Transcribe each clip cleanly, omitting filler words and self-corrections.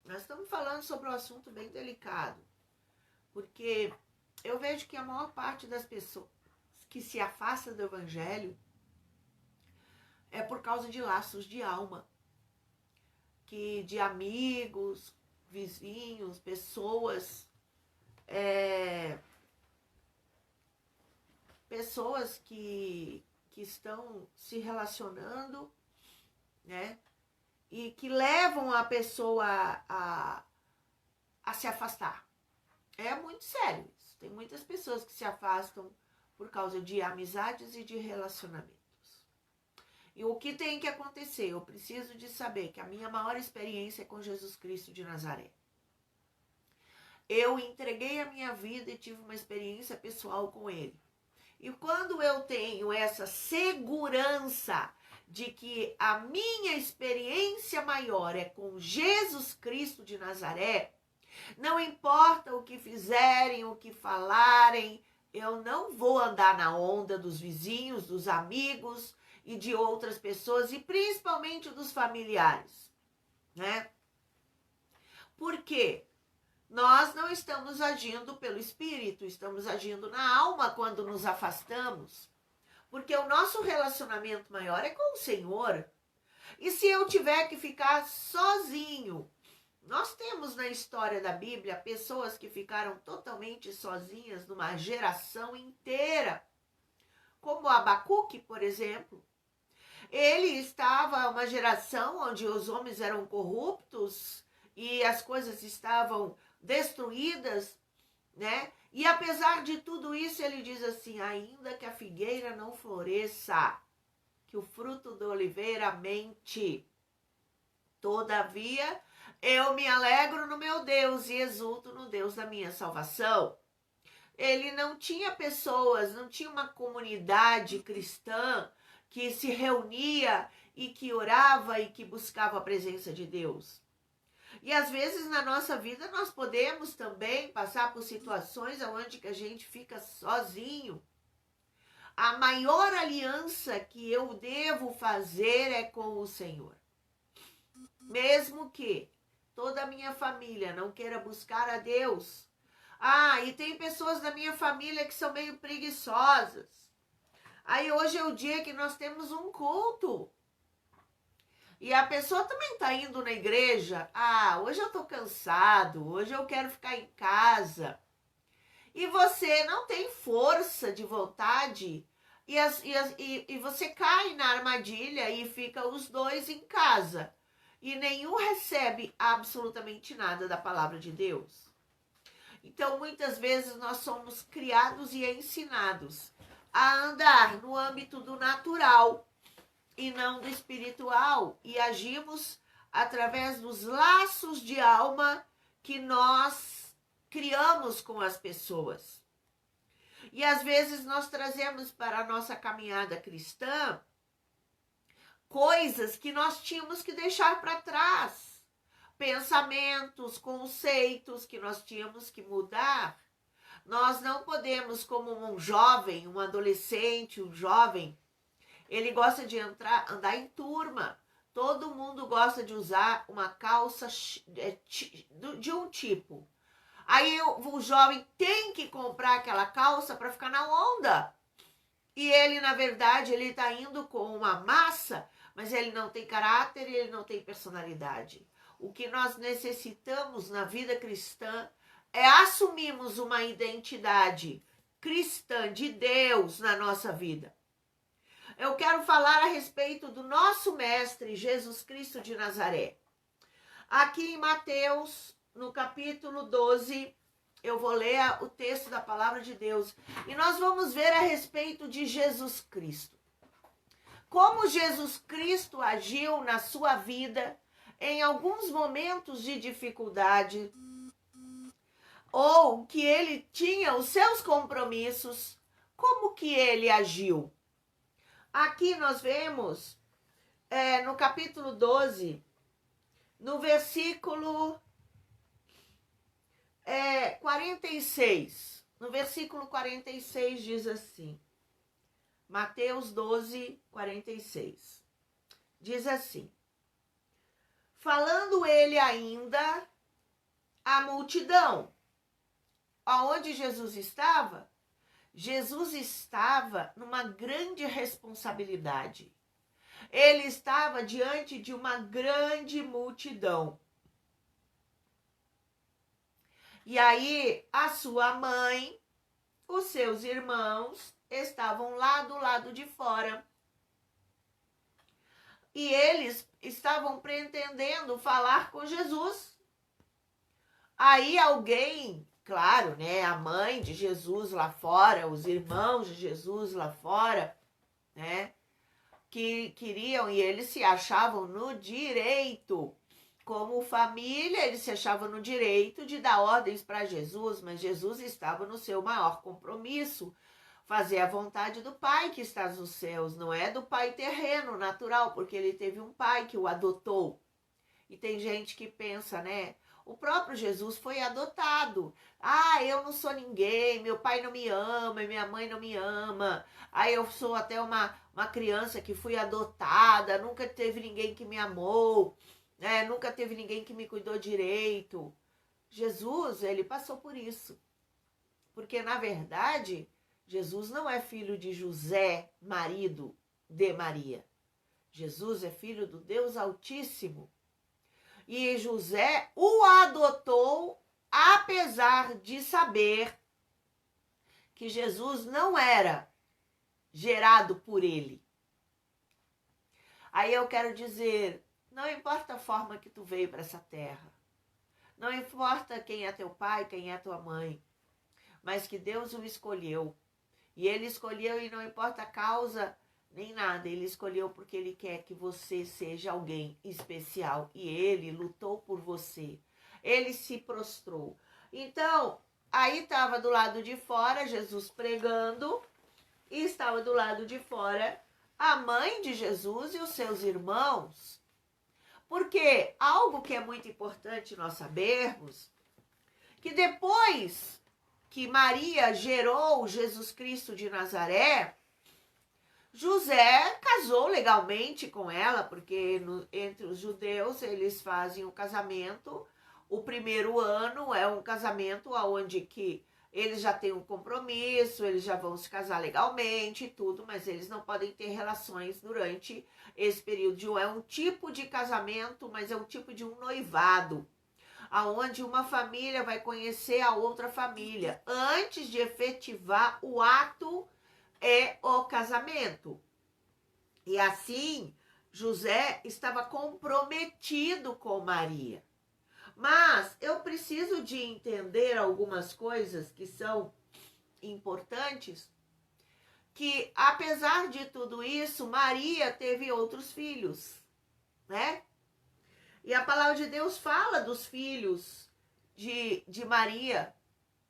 Nós estamos falando sobre um assunto bem delicado, porque eu vejo que a maior parte das pessoas que se afasta do evangelho é por causa de laços de alma, que de amigos, vizinhos, pessoas, pessoas que estão se relacionando, né? E que levam a pessoa a se afastar. É muito sério isso. Tem muitas pessoas que se afastam por causa de amizades e de relacionamentos. E o que tem que acontecer? Eu preciso de saber que a minha maior experiência é com Jesus Cristo de Nazaré. Eu entreguei a minha vida e tive uma experiência pessoal com Ele. E quando eu tenho essa segurança de que a minha experiência maior é com Jesus Cristo de Nazaré, não importa o que fizerem, o que falarem, eu não vou andar na onda dos vizinhos, dos amigos e de outras pessoas, e principalmente dos familiares, né? Por quê? Nós não estamos agindo pelo Espírito, estamos agindo na alma quando nos afastamos. Porque o nosso relacionamento maior é com o Senhor. E se eu tiver que ficar sozinho? Nós temos na história da Bíblia pessoas que ficaram totalmente sozinhas numa geração inteira. Como Abacuque, por exemplo. Ele estava uma geração onde os homens eram corruptos e as coisas estavam destruídas, né? E apesar de tudo isso, ele diz assim: ainda que a figueira não floresça, que o fruto da oliveira mente, todavia eu me alegro no meu Deus e exulto no Deus da minha salvação. Ele não tinha pessoas, não tinha uma comunidade cristã que se reunia e que orava e que buscava a presença de Deus. E às vezes na nossa vida nós podemos também passar por situações onde que a gente fica sozinho. A maior aliança que eu devo fazer é com o Senhor. Mesmo que toda a minha família não queira buscar a Deus. E tem pessoas da minha família que são meio preguiçosas. Aí hoje é o dia que nós temos um culto. E a pessoa também está indo na igreja. Hoje eu estou cansado, hoje eu quero ficar em casa. E você não tem força de vontade. E você cai na armadilha e fica os dois em casa. E nenhum recebe absolutamente nada da palavra de Deus. Então, muitas vezes nós somos criados e ensinados a andar no âmbito do natural e não do espiritual, e agimos através dos laços de alma que nós criamos com as pessoas. E às vezes nós trazemos para a nossa caminhada cristã coisas que nós tínhamos que deixar para trás, pensamentos, conceitos que nós tínhamos que mudar. Nós não podemos, como um jovem, um adolescente, um jovem, ele gosta de andar em turma. Todo mundo gosta de usar uma calça de um tipo. Aí o jovem tem que comprar aquela calça para ficar na onda. E ele, na verdade, ele está indo com uma massa, mas ele não tem caráter e ele não tem personalidade. O que nós necessitamos na vida cristã é assumirmos uma identidade cristã de Deus na nossa vida. Eu quero falar a respeito do nosso mestre, Jesus Cristo de Nazaré. Aqui em Mateus, no capítulo 12, eu vou ler o texto da palavra de Deus. E nós vamos ver a respeito de Jesus Cristo. Como Jesus Cristo agiu na sua vida em alguns momentos de dificuldade, ou que ele tinha os seus compromissos, como que ele agiu? Aqui nós vemos, no capítulo 12, no versículo 46. No versículo 46 diz assim, Mateus 12, 46. Diz assim: falando ele ainda, a multidão. Aonde Jesus estava? Jesus estava numa grande responsabilidade. Ele estava diante de uma grande multidão. E aí, a sua mãe, os seus irmãos, estavam lá do lado de fora. E eles estavam pretendendo falar com Jesus. Aí alguém, claro, né, a mãe de Jesus lá fora, os irmãos de Jesus lá fora, né, que queriam e eles se achavam no direito, como família, eles se achavam no direito de dar ordens para Jesus, mas Jesus estava no seu maior compromisso, fazer a vontade do Pai que está nos céus, não é do pai terreno, natural, porque ele teve um pai que o adotou. E tem gente que pensa, né? O próprio Jesus foi adotado. Ah, eu não sou ninguém, meu pai não me ama, minha mãe não me ama. Ah, eu sou até uma criança que fui adotada, nunca teve ninguém que me amou, né? Nunca teve ninguém que me cuidou direito. Jesus, ele passou por isso. Porque, na verdade, Jesus não é filho de José, marido de Maria. Jesus é filho do Deus Altíssimo. E José o adotou, apesar de saber que Jesus não era gerado por ele. Aí eu quero dizer, não importa a forma que tu veio para essa terra, não importa quem é teu pai, quem é tua mãe, mas que Deus o escolheu. E ele escolheu e não importa a causa nem nada, ele escolheu porque ele quer que você seja alguém especial. E ele lutou por você, ele se prostrou. Então, aí estava do lado de fora Jesus pregando, e estava do lado de fora a mãe de Jesus e os seus irmãos. Porque algo que é muito importante nós sabermos, que depois que Maria gerou Jesus Cristo de Nazaré, José casou legalmente com ela, porque entre os judeus eles fazem o casamento. O primeiro ano é um casamento onde que eles já têm um compromisso, eles já vão se casar legalmente e tudo, mas eles não podem ter relações durante esse período. É um tipo de casamento, mas é um tipo de um noivado, aonde uma família vai conhecer a outra família antes de efetivar o ato o casamento. E assim, José estava comprometido com Maria. Mas eu preciso de entender algumas coisas que são importantes, que apesar de tudo isso, Maria teve outros filhos, né? E a palavra de Deus fala dos filhos de Maria.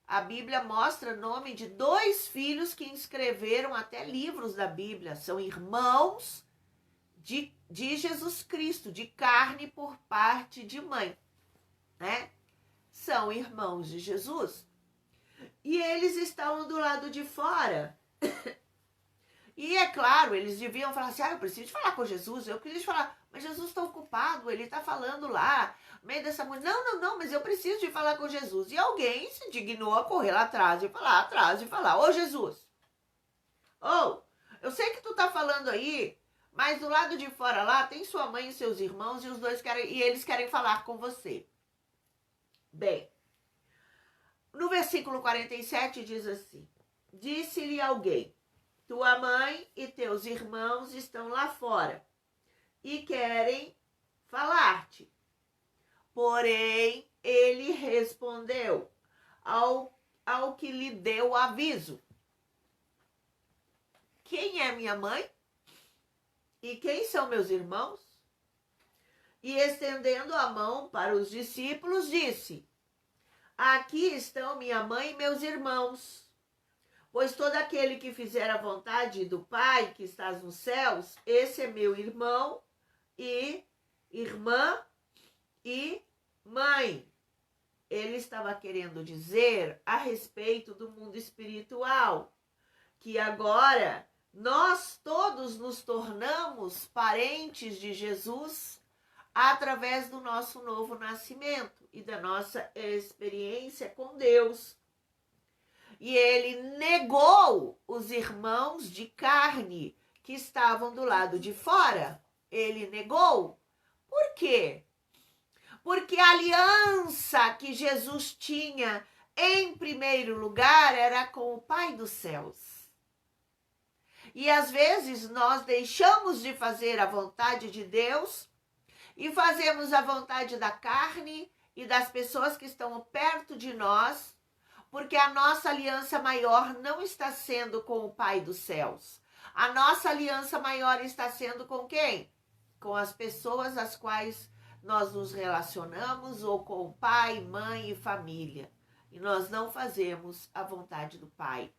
A Bíblia mostra o nome de 2 filhos que escreveram até livros da Bíblia. São irmãos de Jesus Cristo, de carne por parte de mãe, né? São irmãos de Jesus. E eles estavam do lado de fora. E é claro, eles deviam falar assim, eu preciso falar com Jesus, eu preciso falar, mas Jesus está ocupado, ele está falando lá, no meio dessa mulher, não, mas eu preciso de falar com Jesus. E alguém se dignou a correr lá atrás e falar, ô Jesus, eu sei que tu tá falando aí, mas do lado de fora lá tem sua mãe e seus irmãos e os dois eles querem falar com você. Bem, no versículo 47 diz assim, disse-lhe alguém, tua mãe e teus irmãos estão lá fora e querem falar-te. Porém, ele respondeu ao que lhe deu o aviso. Quem é minha mãe? E quem são meus irmãos? E estendendo a mão para os discípulos, disse, aqui estão minha mãe e meus irmãos. Pois todo aquele que fizer a vontade do Pai que estás nos céus, esse é meu irmão e irmã e mãe. Ele estava querendo dizer a respeito do mundo espiritual, que agora nós todos nos tornamos parentes de Jesus através do nosso novo nascimento. e da nossa experiência com Deus. E ele negou os irmãos de carne que estavam do lado de fora. Ele negou. Por quê? Porque a aliança que Jesus tinha, em primeiro lugar, era com o Pai dos céus. E às vezes nós deixamos de fazer a vontade de Deus e fazemos a vontade da carne e das pessoas que estão perto de nós, porque a nossa aliança maior não está sendo com o Pai dos céus. A nossa aliança maior está sendo com quem? Com as pessoas às quais nós nos relacionamos, ou com pai, mãe e família. E nós não fazemos a vontade do Pai.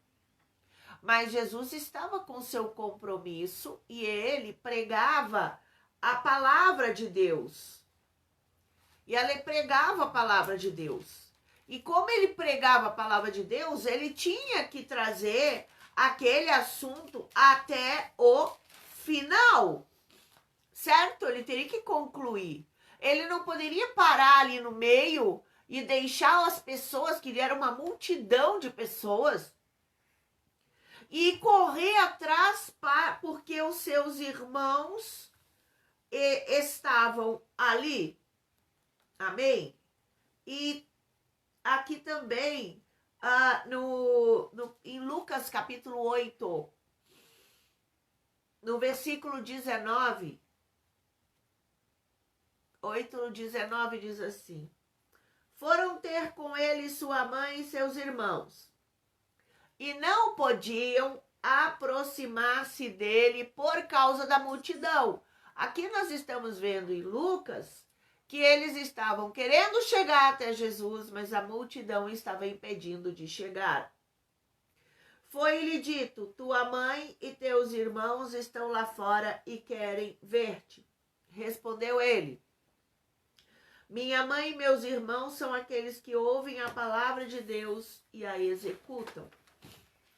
Mas Jesus estava com seu compromisso e ele pregava a palavra de Deus. E ele pregava a palavra de Deus. E como ele pregava a palavra de Deus, ele tinha que trazer aquele assunto até o final. Certo? Ele teria que concluir. Ele não poderia parar ali no meio e deixar as pessoas, que era uma multidão de pessoas, e correr atrás porque os seus irmãos estavam ali. Amém? E aqui também, em Lucas capítulo 8, no versículo 19, 8:19 diz assim: foram ter com ele sua mãe e seus irmãos, e não podiam aproximar-se dele por causa da multidão. Aqui nós estamos vendo em Lucas que eles estavam querendo chegar até Jesus, mas a multidão estava impedindo de chegar. Foi-lhe dito: tua mãe e teus irmãos estão lá fora e querem ver-te. Respondeu ele: minha mãe e meus irmãos são aqueles que ouvem a palavra de Deus e a executam.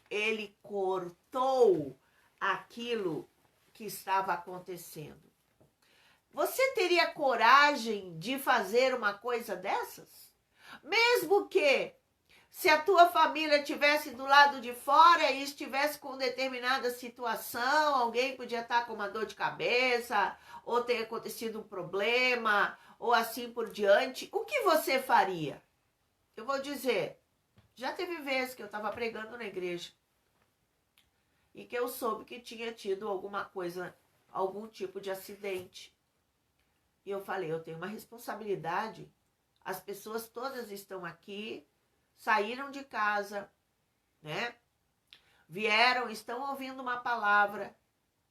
Ele cortou aquilo que estava acontecendo. Você teria coragem de fazer uma coisa dessas? Mesmo que, se a tua família estivesse do lado de fora e estivesse com determinada situação, alguém podia estar com uma dor de cabeça, ou ter acontecido um problema, ou assim por diante, o que você faria? Eu vou dizer, já teve vezes que eu estava pregando na igreja e que eu soube que tinha tido alguma coisa, algum tipo de acidente. E eu falei, eu tenho uma responsabilidade, as pessoas todas estão aqui, saíram de casa, né? Vieram, estão ouvindo uma palavra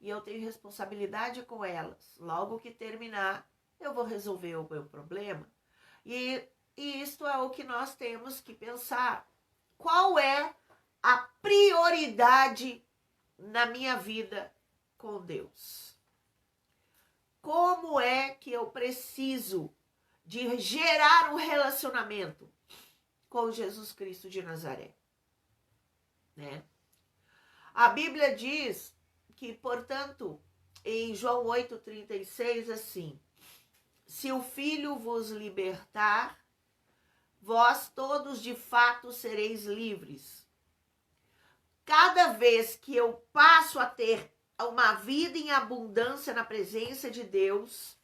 e eu tenho responsabilidade com elas. Logo que terminar, eu vou resolver o meu problema. E isto é o que nós temos que pensar. Qual é a prioridade na minha vida com Deus? Como é que eu preciso de gerar um relacionamento com Jesus Cristo de Nazaré? Né? A Bíblia diz que, portanto, em João 8,36, assim: se o Filho vos libertar, vós todos de fato sereis livres. Cada vez que eu passo a ter uma vida em abundância na presença de Deus,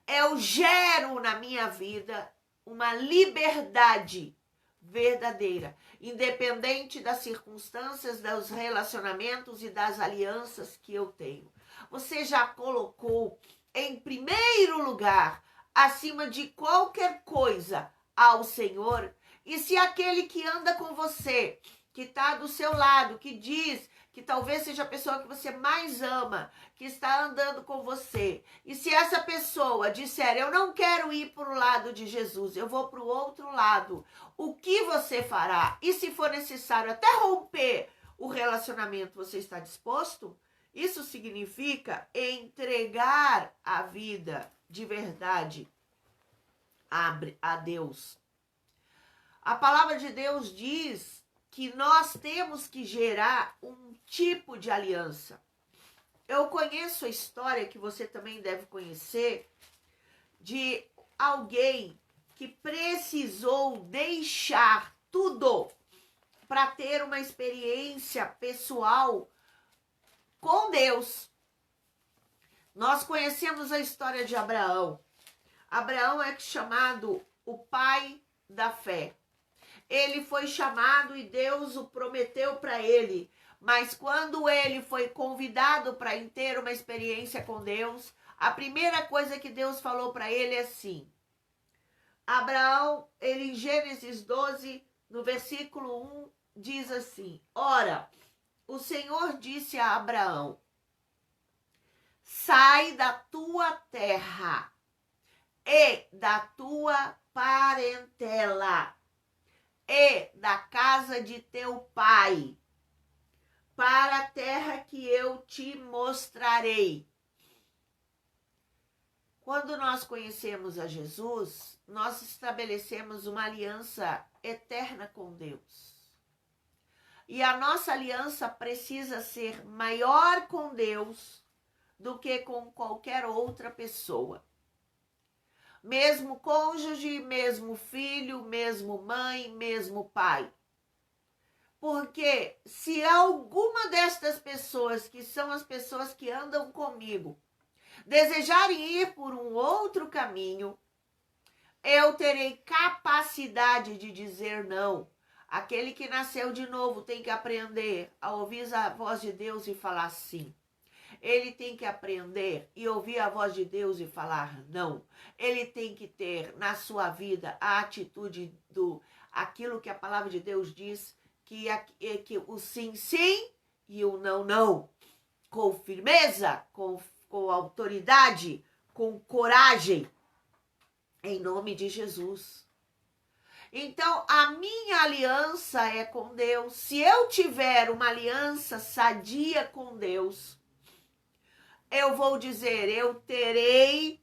eu gero na minha vida uma liberdade verdadeira, independente das circunstâncias, dos relacionamentos e das alianças que eu tenho. Você já colocou em primeiro lugar, acima de qualquer coisa, ao Senhor? E se aquele que anda com você, que está do seu lado, que diz que talvez seja a pessoa que você mais ama, que está andando com você, e se essa pessoa disser, eu não quero ir para o lado de Jesus, eu vou para o outro lado, o que você fará? E se for necessário até romper o relacionamento, você está disposto? Isso significa entregar a vida de verdade a Deus. A palavra de Deus diz que nós temos que gerar um tipo de aliança. Eu conheço a história, que você também deve conhecer, de alguém que precisou deixar tudo para ter uma experiência pessoal com Deus. Nós conhecemos a história de Abraão. Abraão é chamado o pai da fé. Ele foi chamado e Deus o prometeu para ele. Mas quando ele foi convidado para ter uma experiência com Deus, a primeira coisa que Deus falou para ele é assim. Abraão, ele em Gênesis 12, no versículo 1, diz assim: Ora, o Senhor disse a Abraão: sai da tua terra e da tua parentela e da casa de teu pai, para a terra que eu te mostrarei. Quando nós conhecemos a Jesus, nós estabelecemos uma aliança eterna com Deus. E a nossa aliança precisa ser maior com Deus do que com qualquer outra pessoa. Mesmo cônjuge, mesmo filho, mesmo mãe, mesmo pai. Porque se alguma destas pessoas, que são as pessoas que andam comigo, desejarem ir por um outro caminho, eu terei capacidade de dizer não. Aquele que nasceu de novo tem que aprender a ouvir a voz de Deus e falar sim. Ele tem que aprender e ouvir a voz de Deus e falar não. Ele tem que ter na sua vida a atitude do aquilo que a palavra de Deus diz, que o sim, sim e o não, não. Com firmeza, com autoridade, com coragem, em nome de Jesus. Então, a minha aliança é com Deus. Se eu tiver uma aliança sadia com Deus, eu vou dizer, eu terei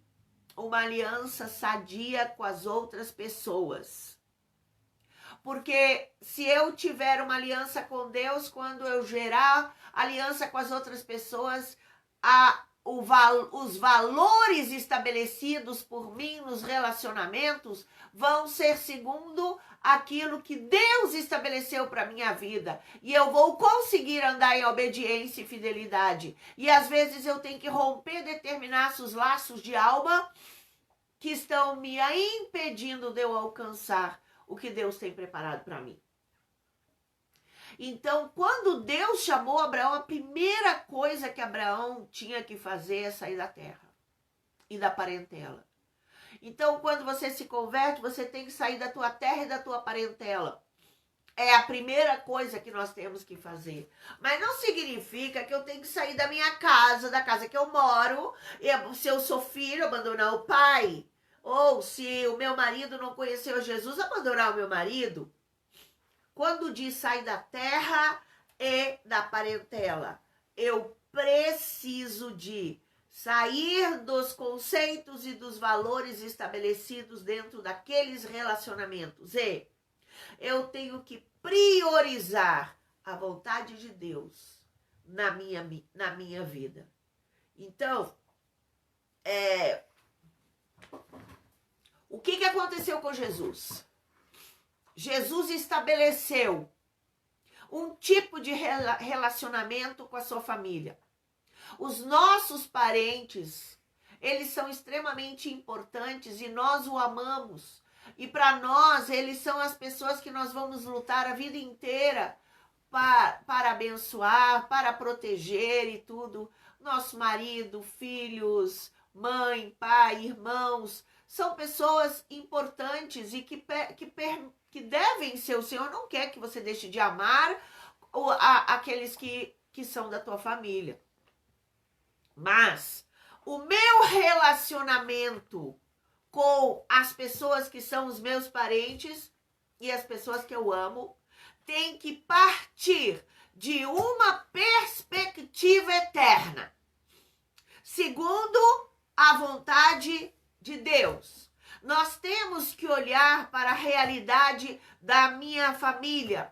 uma aliança sadia com as outras pessoas. Porque se eu tiver uma aliança com Deus, quando eu gerar aliança com as outras pessoas, os valores estabelecidos por mim nos relacionamentos vão ser segundo aquilo que Deus estabeleceu para minha vida. E eu vou conseguir andar em obediência e fidelidade. E às vezes eu tenho que romper determinados laços de alma que estão me impedindo de eu alcançar o que Deus tem preparado para mim. Então, quando Deus chamou Abraão, a primeira coisa que Abraão tinha que fazer é sair da terra e da parentela. Então, quando você se converte, você tem que sair da tua terra e da tua parentela. É a primeira coisa que nós temos que fazer. Mas não significa que eu tenho que sair da minha casa, da casa que eu moro, e se eu sou filho, abandonar o pai. Ou se o meu marido não conheceu Jesus, abandonar o meu marido. Quando diz sair da terra e da parentela, eu preciso de sair dos conceitos e dos valores estabelecidos dentro daqueles relacionamentos. E eu tenho que priorizar a vontade de Deus na minha vida. Então, o que aconteceu com Jesus? Jesus estabeleceu um tipo de relacionamento com a sua família. Os nossos parentes, eles são extremamente importantes e nós o amamos. E para nós, eles são as pessoas que nós vamos lutar a vida inteira para abençoar, para proteger e tudo. Nosso marido, filhos, mãe, pai, irmãos, são pessoas importantes e que devem ser. O Senhor não quer que você deixe de amar aqueles que são da tua família. Mas o meu relacionamento com as pessoas que são os meus parentes e as pessoas que eu amo tem que partir de uma perspectiva eterna, segundo a vontade de Deus. Nós temos que olhar para a realidade da minha família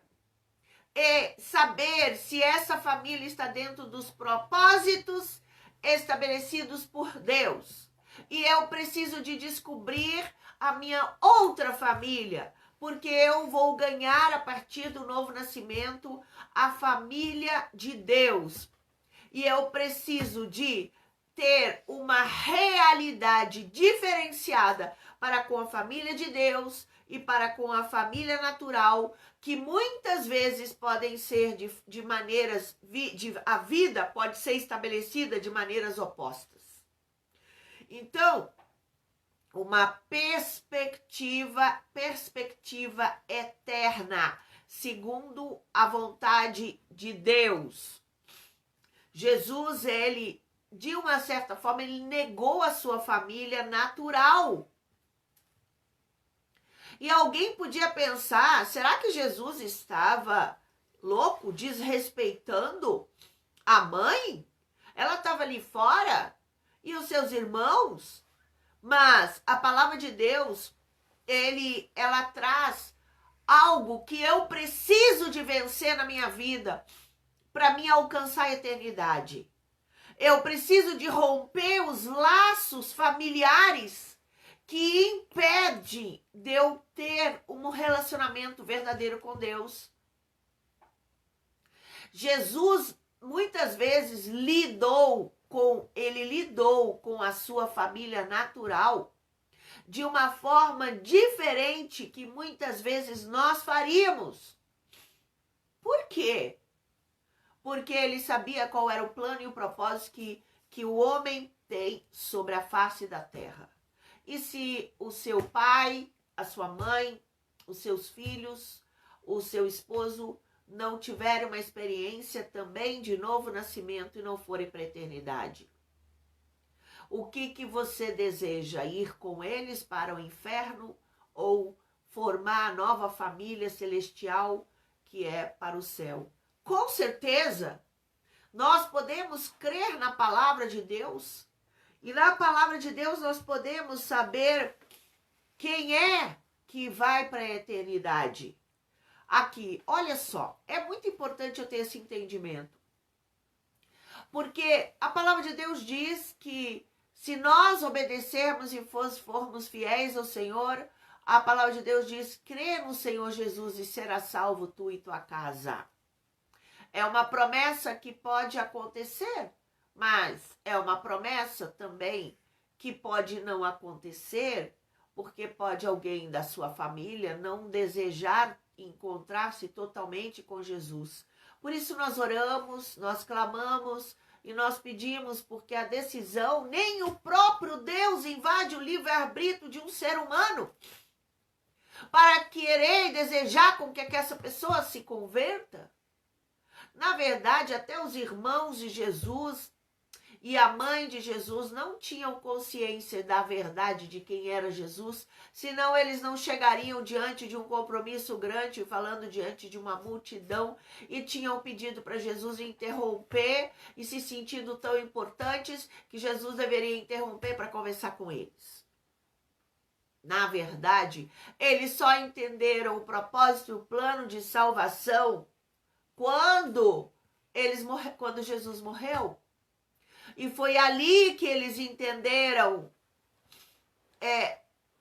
e saber se essa família está dentro dos propósitos estabelecidos por Deus. E eu preciso de descobrir a minha outra família, porque eu vou ganhar a partir do novo nascimento a família de Deus. E eu preciso de ter uma realidade diferenciada para com a família de Deus e para com a família natural, que muitas vezes podem ser de maneiras, a vida pode ser estabelecida de maneiras opostas. Então, uma perspectiva eterna, segundo a vontade de Deus. Jesus, ele, de uma certa forma, ele negou a sua família natural. E alguém podia pensar, será que Jesus estava louco, desrespeitando a mãe? Ela estava ali fora e os seus irmãos? Mas a palavra de Deus, ela traz algo que eu preciso de vencer na minha vida para mim alcançar a eternidade. Eu preciso de romper os laços familiares que impedem de eu ter um relacionamento verdadeiro com Deus. Jesus muitas vezes lidou com a sua família natural de uma forma diferente que muitas vezes nós faríamos. Por quê? Porque ele sabia qual era o plano e o propósito que o homem tem sobre a face da terra. E se o seu pai, a sua mãe, os seus filhos, o seu esposo não tiverem uma experiência também de novo nascimento e não forem para a eternidade, o que você deseja? Ir com eles para o inferno ou formar a nova família celestial que é para o céu? Com certeza, nós podemos crer na palavra de Deus e na palavra de Deus nós podemos saber quem é que vai para a eternidade. Aqui, olha só, é muito importante eu ter esse entendimento. Porque a palavra de Deus diz que se nós obedecermos e formos fiéis ao Senhor, a palavra de Deus diz, crê no Senhor Jesus e será salvo tu e tua casa. É uma promessa que pode acontecer, mas é uma promessa também que pode não acontecer, porque pode alguém da sua família não desejar encontrar-se totalmente com Jesus. Por isso nós oramos, nós clamamos e nós pedimos, porque a decisão, nem o próprio Deus invade o livre-arbítrio de um ser humano para querer e desejar com que essa pessoa se converta. Na verdade, até os irmãos de Jesus e a mãe de Jesus não tinham consciência da verdade de quem era Jesus, senão eles não chegariam diante de um compromisso grande, falando diante de uma multidão, e tinham pedido para Jesus interromper e se sentindo tão importantes que Jesus deveria interromper para conversar com eles. Na verdade, eles só entenderam o propósito e o plano de salvação quando Jesus morreu. E foi ali que eles entenderam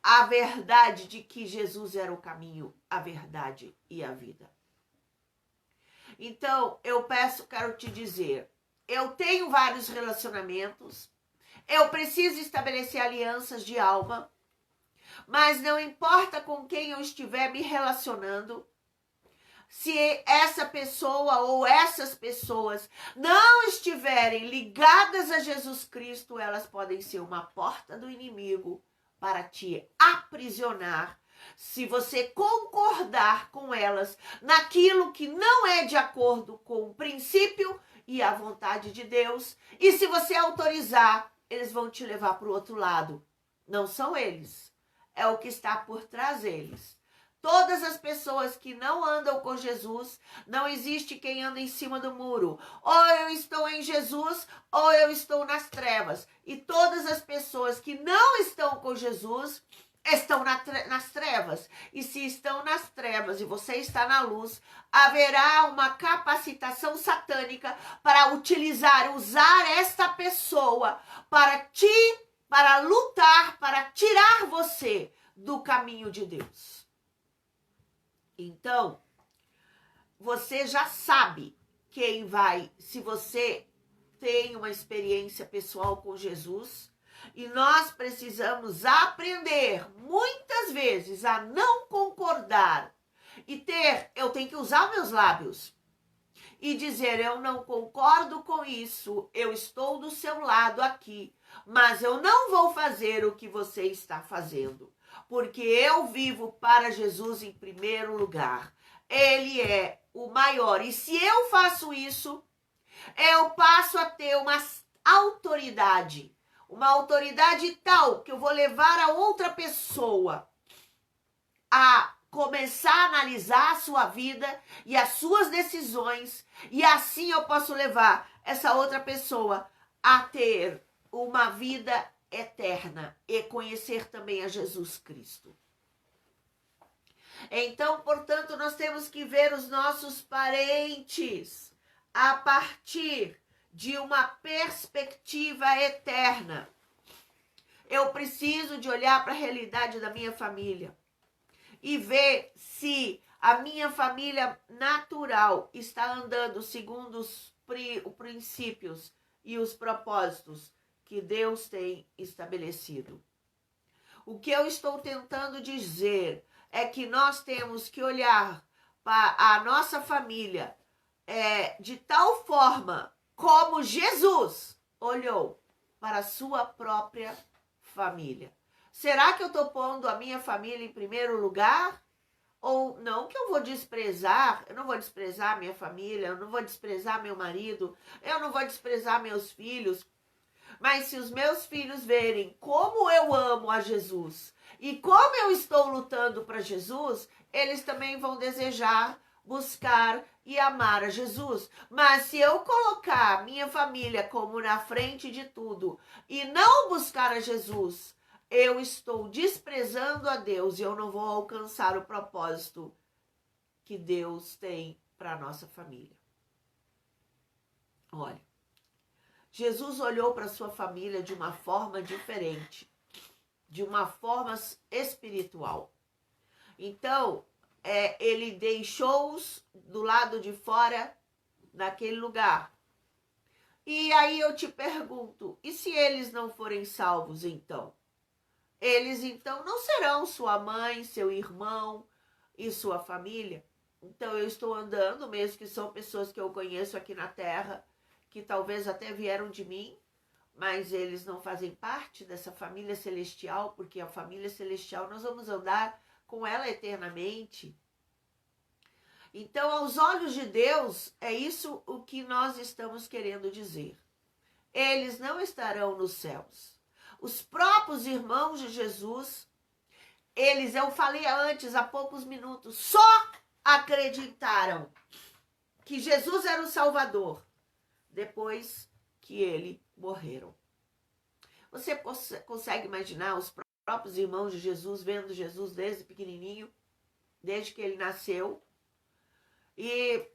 a verdade de que Jesus era o caminho, a verdade e a vida. Então, quero te dizer, eu tenho vários relacionamentos, eu preciso estabelecer alianças de alma, mas não importa com quem eu estiver me relacionando, se essa pessoa ou essas pessoas não estiverem ligadas a Jesus Cristo, elas podem ser uma porta do inimigo para te aprisionar. Se você concordar com elas naquilo que não é de acordo com o princípio e a vontade de Deus, e se você autorizar, eles vão te levar para o outro lado. Não são eles, é o que está por trás deles. Todas as pessoas que não andam com Jesus, não existe quem anda em cima do muro. Ou eu estou em Jesus, ou eu estou nas trevas. E todas as pessoas que não estão com Jesus, estão nas trevas. E se estão nas trevas e você está na luz, haverá uma capacitação satânica para usar esta pessoa para lutar, para tirar você do caminho de Deus. Então, você já sabe quem vai, se você tem uma experiência pessoal com Jesus, e nós precisamos aprender muitas vezes a não concordar e eu tenho que usar meus lábios e dizer: eu não concordo com isso, eu estou do seu lado aqui, mas eu não vou fazer o que você está fazendo, porque eu vivo para Jesus em primeiro lugar. Ele é o maior, e se eu faço isso, eu passo a ter uma autoridade tal que eu vou levar a outra pessoa a começar a analisar a sua vida e as suas decisões, e assim eu posso levar essa outra pessoa a ter uma vida eterna e conhecer também a Jesus Cristo. Então, portanto, nós temos que ver os nossos parentes a partir de uma perspectiva eterna. Eu preciso de olhar para a realidade da minha família e ver se a minha família natural está andando segundo os princípios e os propósitos que Deus tem estabelecido. O que eu estou tentando dizer é que nós temos que olhar para a nossa família de tal forma como Jesus olhou para a sua própria família. Será que eu estou pondo a minha família em primeiro lugar? Ou não que eu vou desprezar? Eu não vou desprezar minha família, eu não vou desprezar meu marido, eu não vou desprezar meus filhos. Mas se os meus filhos verem como eu amo a Jesus e como eu estou lutando para Jesus, eles também vão desejar, buscar e amar a Jesus. Mas se eu colocar minha família como na frente de tudo e não buscar a Jesus, eu estou desprezando a Deus e eu não vou alcançar o propósito que Deus tem para a nossa família. Olha, Jesus olhou para a sua família de uma forma diferente, de uma forma espiritual. Então, ele deixou-os do lado de fora, naquele lugar. E aí eu te pergunto, e se eles não forem salvos então? Eles então não serão sua mãe, seu irmão e sua família? Então eu estou andando, mesmo que são pessoas que eu conheço aqui na terra, que talvez até vieram de mim, mas eles não fazem parte dessa família celestial, porque a família celestial nós vamos andar com ela eternamente. Então, aos olhos de Deus, é isso o que nós estamos querendo dizer. Eles não estarão nos céus. Os próprios irmãos de Jesus, eles, eu falei antes, há poucos minutos, só acreditaram que Jesus era o Salvador depois que ele morreram. Você consegue imaginar os próprios irmãos de Jesus vendo Jesus desde pequenininho, desde que ele nasceu? E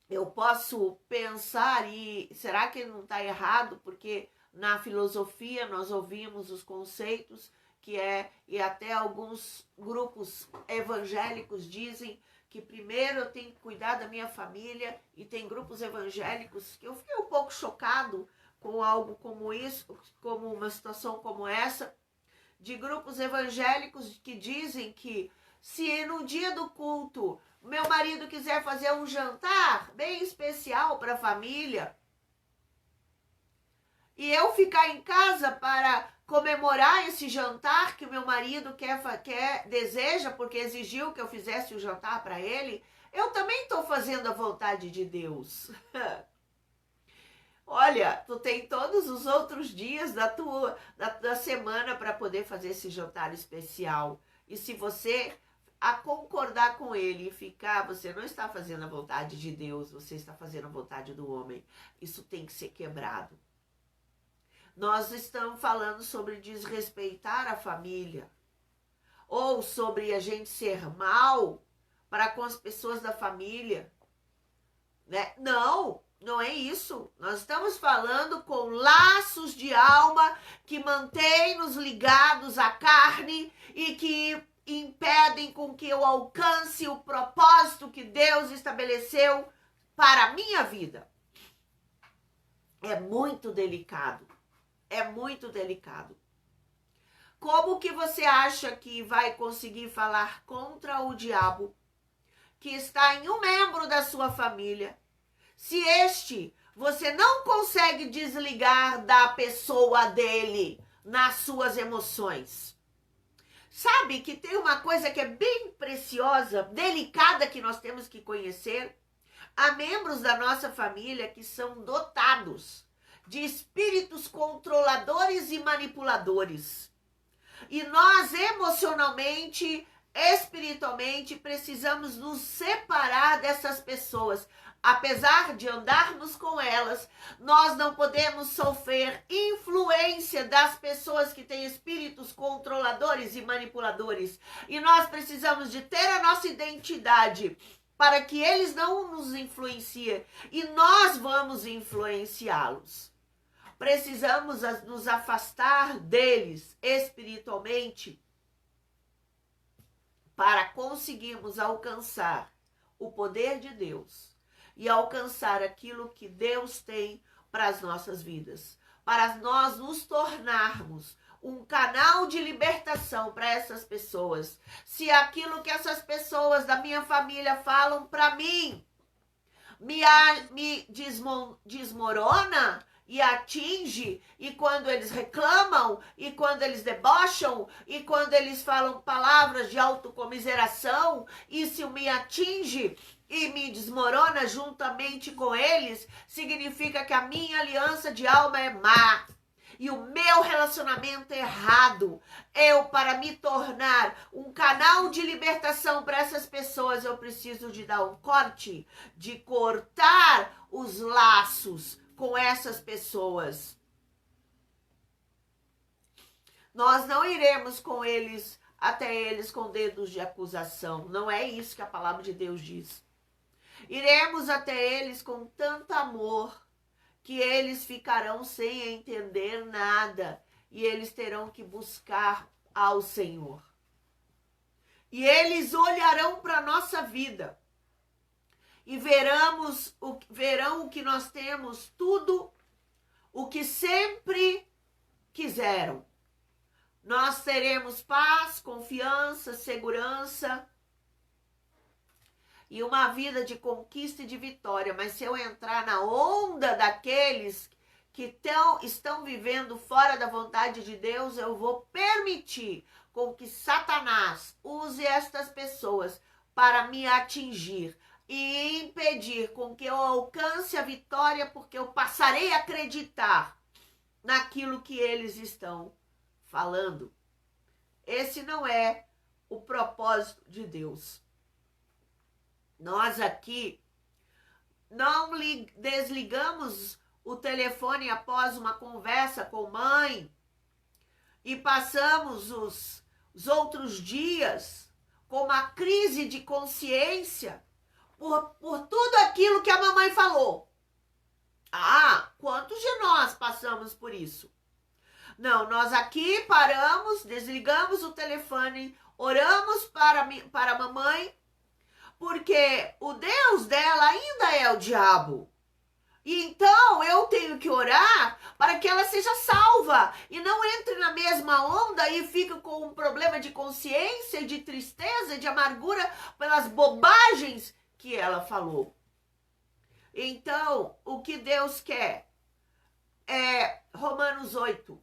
eu posso pensar, e será que ele não está errado? Porque na filosofia nós ouvimos os conceitos e até alguns grupos evangélicos dizem que primeiro eu tenho que cuidar da minha família, e tem grupos evangélicos que eu fiquei um pouco chocado com algo como isso, como uma situação como essa, de grupos evangélicos que dizem que se no dia do culto meu marido quiser fazer um jantar bem especial para a família e eu ficar em casa para comemorar esse jantar que o meu marido deseja, porque exigiu que eu fizesse o jantar para ele, eu também estou fazendo a vontade de Deus. Olha, tu tem todos os outros dias da semana para poder fazer esse jantar especial. E se você concordar com ele e ficar, você não está fazendo a vontade de Deus, você está fazendo a vontade do homem. Isso tem que ser quebrado. Nós estamos falando sobre desrespeitar a família, ou sobre a gente ser mal para com as pessoas da família, né? Não Não é isso. Nós estamos falando com laços de alma que mantêm-nos ligados à carne e que impedem com que eu alcance o propósito que Deus estabeleceu para a minha vida. É muito delicado. É muito delicado. Como que você acha que vai conseguir falar contra o diabo que está em um membro da sua família, se você não consegue desligar da pessoa dele nas suas emoções? Sabe que tem uma coisa que é bem preciosa, delicada, que nós temos que conhecer? Há membros da nossa família que são dotados de espíritos controladores e manipuladores. E nós emocionalmente, espiritualmente, precisamos nos separar dessas pessoas. Apesar de andarmos com elas, nós não podemos sofrer influência das pessoas que têm espíritos controladores e manipuladores. E nós precisamos de ter a nossa identidade para que eles não nos influenciem e nós vamos influenciá-los. Precisamos nos afastar deles espiritualmente para conseguirmos alcançar o poder de Deus e alcançar aquilo que Deus tem para as nossas vidas, para nós nos tornarmos um canal de libertação para essas pessoas. Se aquilo que essas pessoas da minha família falam para mim me desmorona e atinge, e quando eles reclamam, e quando eles debocham, e quando eles falam palavras de autocomiseração, isso me atinge e me desmorona juntamente com eles, significa que a minha aliança de alma é má. E o meu relacionamento é errado. Para me tornar um canal de libertação para essas pessoas, eu preciso de dar um corte, de cortar os laços com essas pessoas. Nós não iremos com eles até eles com dedos de acusação. Não é isso que a palavra de Deus diz. Iremos até eles com tanto amor que eles ficarão sem entender nada e eles terão que buscar ao Senhor. E eles olharão para a nossa vida e verão o que nós temos, tudo o que sempre quiseram. Nós teremos paz, confiança, segurança e uma vida de conquista e de vitória. Mas se eu entrar na onda daqueles que estão vivendo fora da vontade de Deus, eu vou permitir com que Satanás use estas pessoas para me atingir e impedir com que eu alcance a vitória, porque eu passarei a acreditar naquilo que eles estão falando. Esse não é o propósito de Deus. Nós aqui não desligamos o telefone após uma conversa com mãe e passamos os outros dias com uma crise de consciência por tudo aquilo que a mamãe falou. Quantos de nós passamos por isso? Não, nós aqui paramos, desligamos o telefone, oramos para a mamãe, porque o Deus dela ainda é o diabo. E então eu tenho que orar para que ela seja salva e não entre na mesma onda e fique com um problema de consciência, de tristeza, de amargura pelas bobagens que ela falou. Então, o que Deus quer é Romanos 8,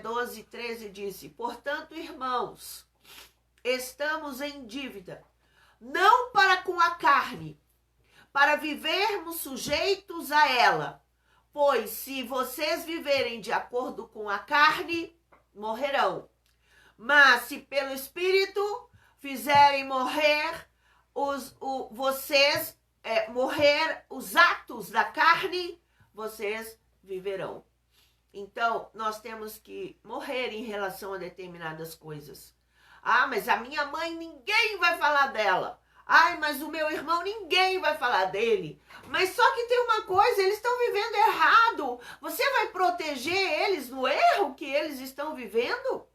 12, 13 diz: portanto, irmãos, estamos em dívida, não para com a carne, para vivermos sujeitos a ela. Pois se vocês viverem de acordo com a carne, morrerão. Mas se pelo Espírito fizerem morrer morrer os atos da carne, vocês viverão. Então, nós temos que morrer em relação a determinadas coisas. Mas a minha mãe, ninguém vai falar dela. Ai, mas o meu irmão, ninguém vai falar dele. Mas só que tem uma coisa, eles estão vivendo errado. Você vai proteger eles no erro que eles estão vivendo?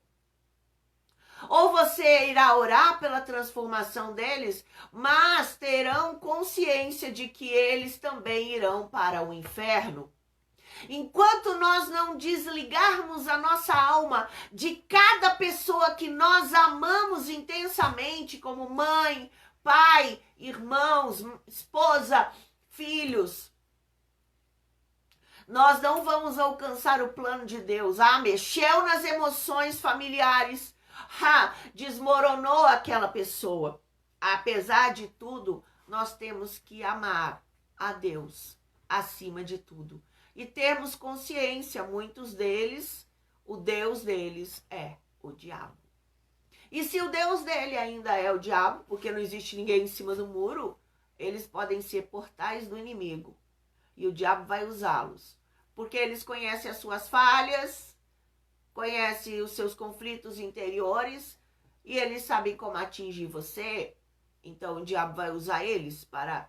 Ou você irá orar pela transformação deles, mas terão consciência de que eles também irão para o inferno? Enquanto nós não desligarmos a nossa alma de cada pessoa que nós amamos intensamente, como mãe, pai, irmãos, esposa, filhos, nós não vamos alcançar o plano de Deus. Mexeu nas emoções familiares, desmoronou aquela pessoa. Apesar de tudo, nós temos que amar a Deus acima de tudo. E termos consciência, muitos deles, o Deus deles é o diabo. E se o Deus dele ainda é o diabo, porque não existe ninguém em cima do muro, eles podem ser portais do inimigo. E o diabo vai usá-los. Porque eles conhecem as suas falhas, conhecem os seus conflitos interiores, e eles sabem como atingir você. Então o diabo vai usar eles para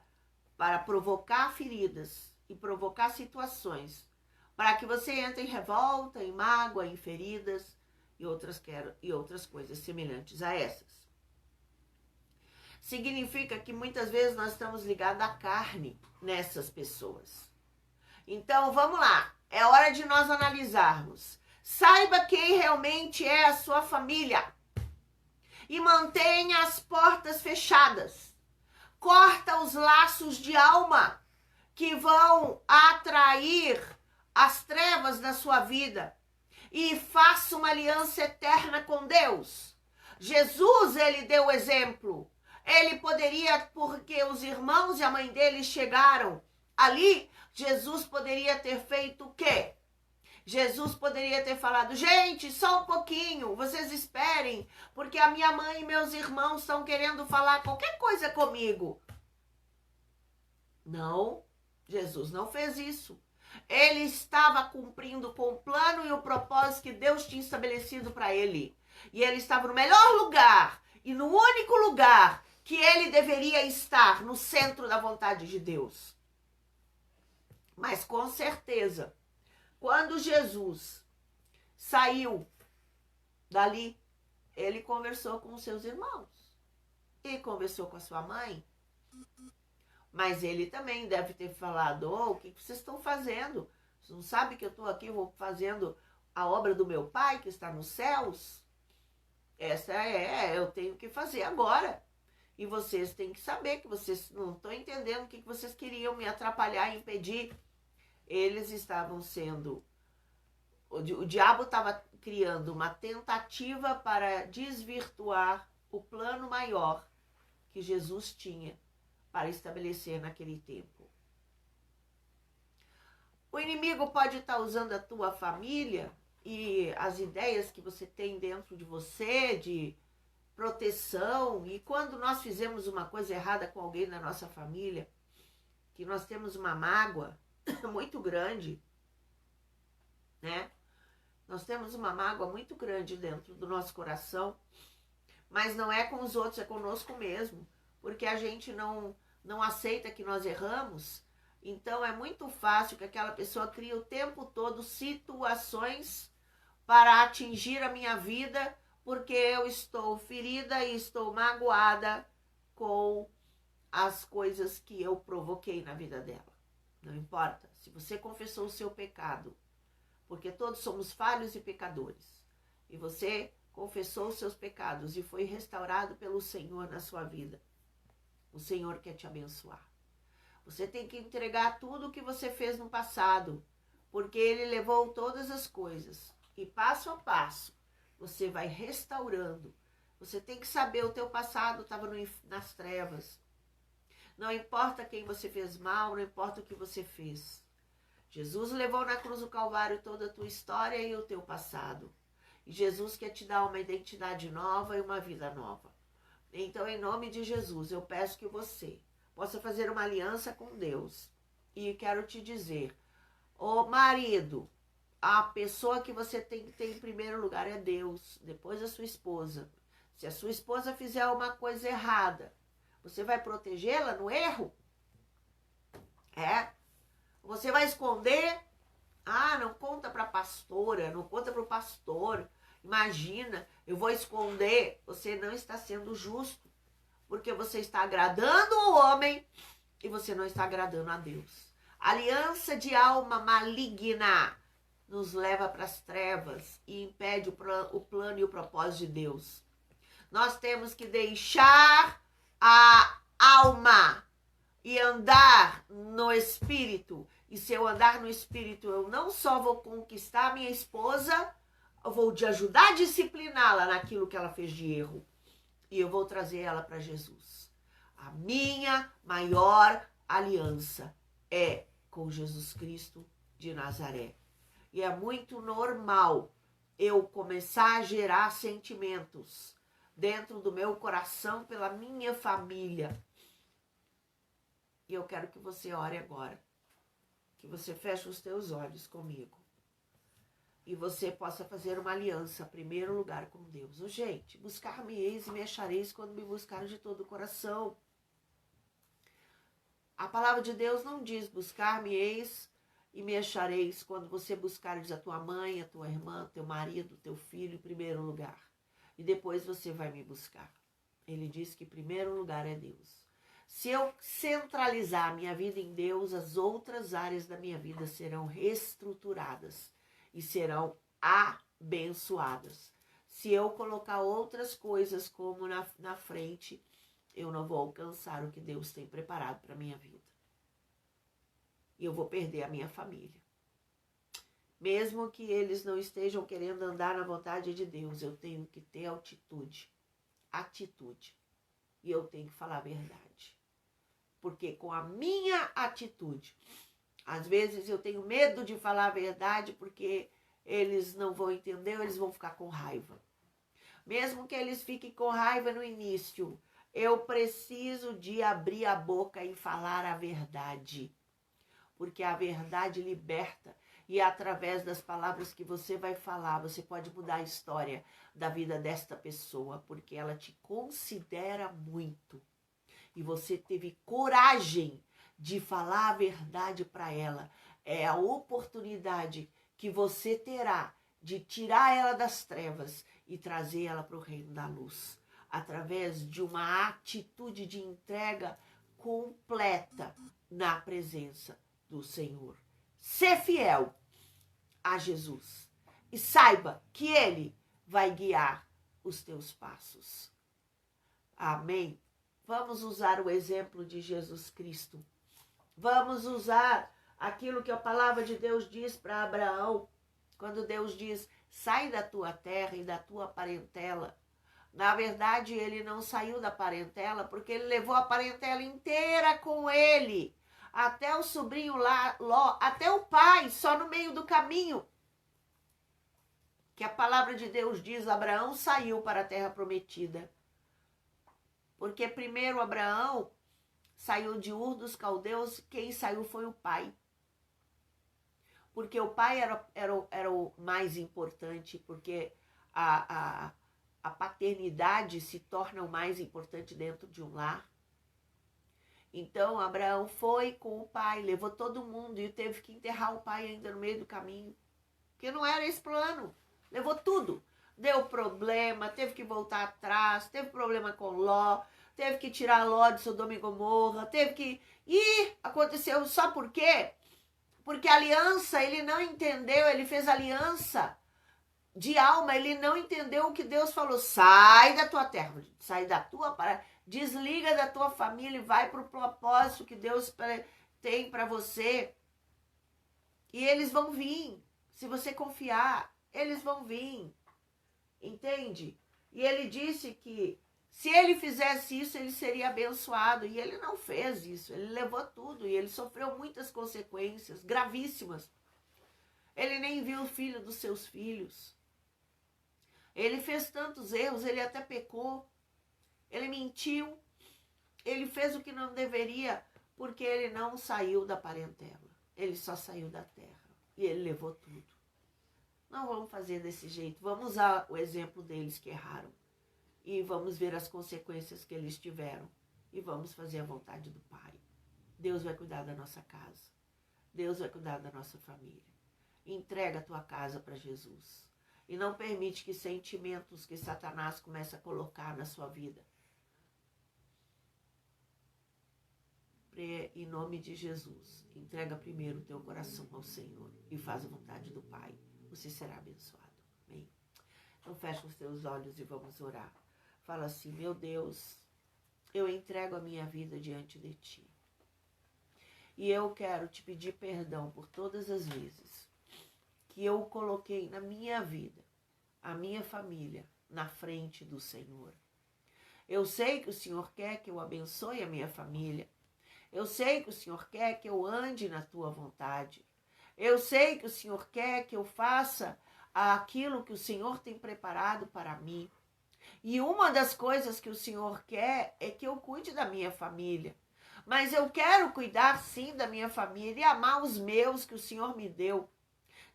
provocar feridas e provocar situações, para que você entre em revolta, em mágoa, em feridas e outras coisas semelhantes a essas. Significa que muitas vezes nós estamos ligados à carne nessas pessoas. Então, vamos lá. É hora de nós analisarmos. Saiba quem realmente é a sua família. E mantenha as portas fechadas. Corta os laços de alma que vão atrair as trevas da sua vida. E faça uma aliança eterna com Deus. Jesus, ele deu exemplo. Ele poderia, porque os irmãos e a mãe dele chegaram ali, Jesus poderia ter feito o quê? Jesus poderia ter falado, gente, só um pouquinho, vocês esperem, porque a minha mãe e meus irmãos estão querendo falar qualquer coisa comigo. Não, Jesus não fez isso. Ele estava cumprindo com o plano e o propósito que Deus tinha estabelecido para ele. E ele estava no melhor lugar e no único lugar que ele deveria estar, no centro da vontade de Deus. Mas com certeza, quando Jesus saiu dali, ele conversou com os seus irmãos e conversou com a sua mãe. Mas ele também deve ter falado, o que vocês estão fazendo? Vocês não sabem que eu estou aqui fazendo a obra do meu pai que está nos céus? Eu tenho que fazer agora. E vocês têm que saber que vocês não estão entendendo o que vocês queriam me atrapalhar e impedir. Eles estavam sendo... O diabo estava criando uma tentativa para desvirtuar o plano maior que Jesus tinha para estabelecer naquele tempo. O inimigo pode estar usando a tua família e as ideias que você tem dentro de você, de proteção, e quando nós fizemos uma coisa errada com alguém da nossa família, que nós temos uma mágoa muito grande, né? Nós temos uma mágoa muito grande dentro do nosso coração, mas não é com os outros, é conosco mesmo, porque a gente não aceita que nós erramos. Então é muito fácil que aquela pessoa crie o tempo todo situações para atingir a minha vida, porque eu estou ferida e estou magoada com as coisas que eu provoquei na vida dela. Não importa, se você confessou o seu pecado, porque todos somos falhos e pecadores, e você confessou os seus pecados e foi restaurado pelo Senhor na sua vida, o Senhor quer te abençoar. Você tem que entregar tudo o que você fez no passado, porque Ele levou todas as coisas. E passo a passo, você vai restaurando. Você tem que saber, o teu passado estava nas trevas. Não importa quem você fez mal, não importa o que você fez. Jesus levou na cruz do Calvário toda a tua história e o teu passado. E Jesus quer te dar uma identidade nova e uma vida nova. Então, em nome de Jesus, eu peço que você possa fazer uma aliança com Deus. E quero te dizer, marido, a pessoa que você tem que ter em primeiro lugar é Deus, depois a sua esposa. Se a sua esposa fizer uma coisa errada, Você vai protegê-la no erro? Você vai esconder? Não conta para a pastora, não conta para o pastor. Imagina, eu vou esconder. Você não está sendo justo, porque você está agradando o homem e você não está agradando a Deus. Aliança de alma maligna nos leva para as trevas e impede o plano e o propósito de Deus. Nós temos que deixar a alma e andar no Espírito. E se eu andar no Espírito, eu não só vou conquistar a minha esposa, eu vou te ajudar a discipliná-la naquilo que ela fez de erro. E eu vou trazer ela para Jesus. A minha maior aliança é com Jesus Cristo de Nazaré. E é muito normal eu começar a gerar sentimentos dentro do meu coração pela minha família. E eu quero que você ore agora. Que você feche os teus olhos comigo. E você possa fazer uma aliança, em primeiro lugar, com Deus. Gente, buscar-me-eis e me achareis quando me buscares de todo o coração. A palavra de Deus não diz buscar-me-eis e me achareis quando você buscares a tua mãe, a tua irmã, teu marido, teu filho em primeiro lugar. E depois você vai me buscar. Ele diz que em primeiro lugar é Deus. Se eu centralizar a minha vida em Deus, as outras áreas da minha vida serão reestruturadas e serão abençoadas. Se eu colocar outras coisas como na frente, eu não vou alcançar o que Deus tem preparado para a minha vida. E eu vou perder a minha família. Mesmo que eles não estejam querendo andar na vontade de Deus, eu tenho que ter atitude. E eu tenho que falar a verdade. Porque com a minha atitude, às vezes eu tenho medo de falar a verdade porque eles não vão entender ou eles vão ficar com raiva. Mesmo que eles fiquem com raiva no início, eu preciso de abrir a boca e falar a verdade. Porque a verdade liberta. E através das palavras que você vai falar, você pode mudar a história da vida desta pessoa, porque ela te considera muito. E você teve coragem de falar a verdade para ela. É a oportunidade que você terá de tirar ela das trevas e trazer ela para o reino da luz. Através de uma atitude de entrega completa na presença do Senhor. Ser fiel a Jesus e saiba que Ele vai guiar os teus passos. Amém? Vamos usar o exemplo de Jesus Cristo. Vamos usar aquilo que a palavra de Deus diz para Abraão. Quando Deus diz, sai da tua terra e da tua parentela. Na verdade, ele não saiu da parentela porque ele levou a parentela inteira com ele. Até o sobrinho Ló, até o pai, só no meio do caminho. Que a palavra de Deus diz, Abraão saiu para a terra prometida. Porque primeiro Abraão saiu de Ur dos Caldeus, quem saiu foi o pai. Porque o pai era o mais importante, porque a paternidade se torna o mais importante dentro de um lar. Então Abraão foi com o pai, levou todo mundo e teve que enterrar o pai ainda no meio do caminho. Porque não era esse plano, levou tudo. Deu problema, teve que voltar atrás, teve problema com Ló, teve que tirar Ló de Sodoma e Gomorra, teve que... E aconteceu só por quê? Porque a aliança, ele não entendeu, ele fez aliança de alma, ele não entendeu o que Deus falou. Sai da tua terra, sai da tua parada, desliga da tua família e vai para o propósito que Deus tem para você. E eles vão vir, se você confiar, eles vão vir. Entende? E ele disse que se ele fizesse isso, ele seria abençoado. E ele não fez isso. Ele levou tudo. E ele sofreu muitas consequências gravíssimas. Ele nem viu o filho dos seus filhos. Ele fez tantos erros. Ele até pecou. Ele mentiu. Ele fez o que não deveria. Porque ele não saiu da parentela. Ele só saiu da terra. E ele levou tudo. Não vamos fazer desse jeito. Vamos usar o exemplo deles que erraram. E vamos ver as consequências que eles tiveram. e vamos fazer a vontade do Pai. Deus vai cuidar da nossa casa. Deus vai cuidar da nossa família. Entrega a tua casa para Jesus. E não permite que sentimentos que Satanás começa a colocar na sua vida. Em nome de Jesus, entrega primeiro o teu coração ao Senhor e faz a vontade do Pai. Você será abençoado. Amém? Então fecha os teus olhos e vamos orar. Fala assim: meu Deus, eu entrego a minha vida diante de Ti. E eu quero te pedir perdão por todas as vezes que eu coloquei na minha vida, a minha família, na frente do Senhor. Eu sei que o Senhor quer que eu abençoe a minha família. Eu sei que o Senhor quer que eu ande na tua vontade. Eu sei que o Senhor quer que eu faça aquilo que o Senhor tem preparado para mim. E uma das coisas que o Senhor quer é que eu cuide da minha família. Mas eu quero cuidar sim da minha família e amar os meus que o Senhor me deu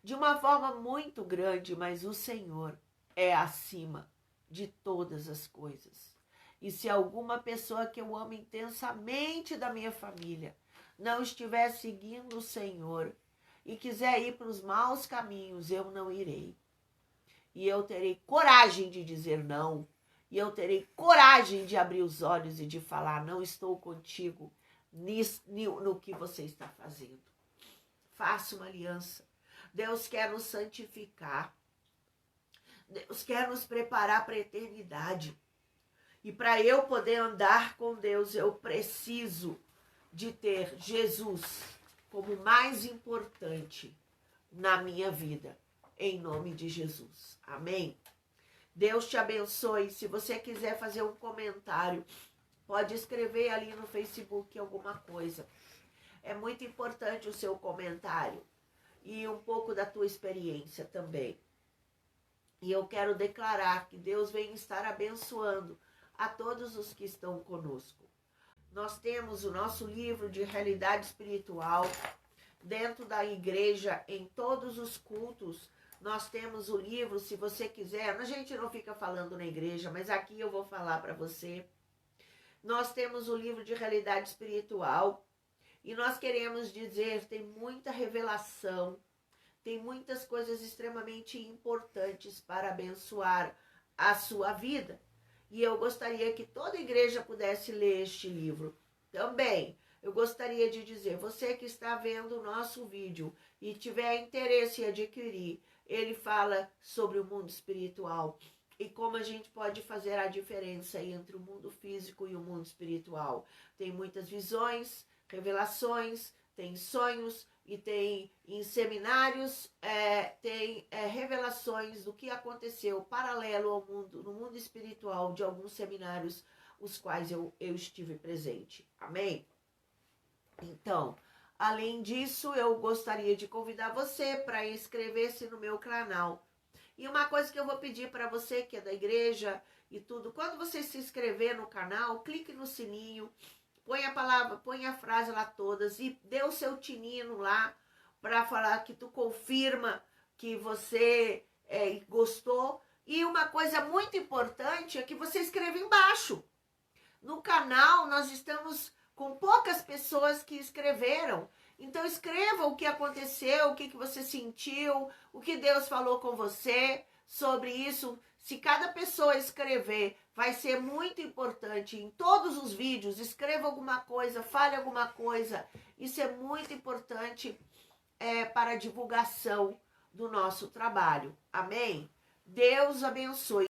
de uma forma muito grande, mas o Senhor é acima de todas as coisas. E se alguma pessoa que eu amo intensamente da minha família não estiver seguindo o Senhor e quiser ir para os maus caminhos, eu não irei. E eu terei coragem de dizer não. E eu terei coragem de abrir os olhos e de falar: não estou contigo no que você está fazendo. Faça uma aliança. Deus quer nos santificar. Deus quer nos preparar para a eternidade. E para eu poder andar com Deus, eu preciso de ter Jesus como mais importante na minha vida. Em nome de Jesus. Amém? Deus te abençoe. Se você quiser fazer um comentário, pode escrever ali no Facebook alguma coisa. É muito importante o seu comentário e um pouco da tua experiência também. E eu quero declarar que Deus vem estar abençoando a todos os que estão conosco. Nós temos o nosso livro de realidade espiritual dentro da igreja, em todos os cultos. Nós temos o livro, se você quiser. A gente não fica falando na igreja, mas aqui eu vou falar para você. Nós temos o livro de realidade espiritual e nós queremos dizer, tem muita revelação, tem muitas coisas extremamente importantes para abençoar a sua vida. E eu gostaria que toda igreja pudesse ler este livro. Também, eu gostaria de dizer, você que está vendo o nosso vídeo e tiver interesse em adquirir, ele fala sobre o mundo espiritual e como a gente pode fazer a diferença entre o mundo físico e o mundo espiritual. Tem muitas visões, revelações, tem sonhos e tem em seminários, tem revelações do que aconteceu paralelo ao mundo, no mundo espiritual de alguns seminários, os quais eu estive presente. Amém? Então, além disso, eu gostaria de convidar você para inscrever-se no meu canal. E uma coisa que eu vou pedir para você que é da igreja e tudo, quando você se inscrever no canal, clique no sininho, põe a palavra, põe a frase lá todas e dê o seu tinino lá para falar que tu confirma que você gostou. E uma coisa muito importante é que você escreva embaixo. No canal nós estamos com poucas pessoas que escreveram. Então escreva o que aconteceu, o que você sentiu, o que Deus falou com você sobre isso. Se cada pessoa escrever, vai ser muito importante. Em todos os vídeos, escreva alguma coisa, fale alguma coisa. Isso é muito importante para a divulgação do nosso trabalho. Amém? Deus abençoe.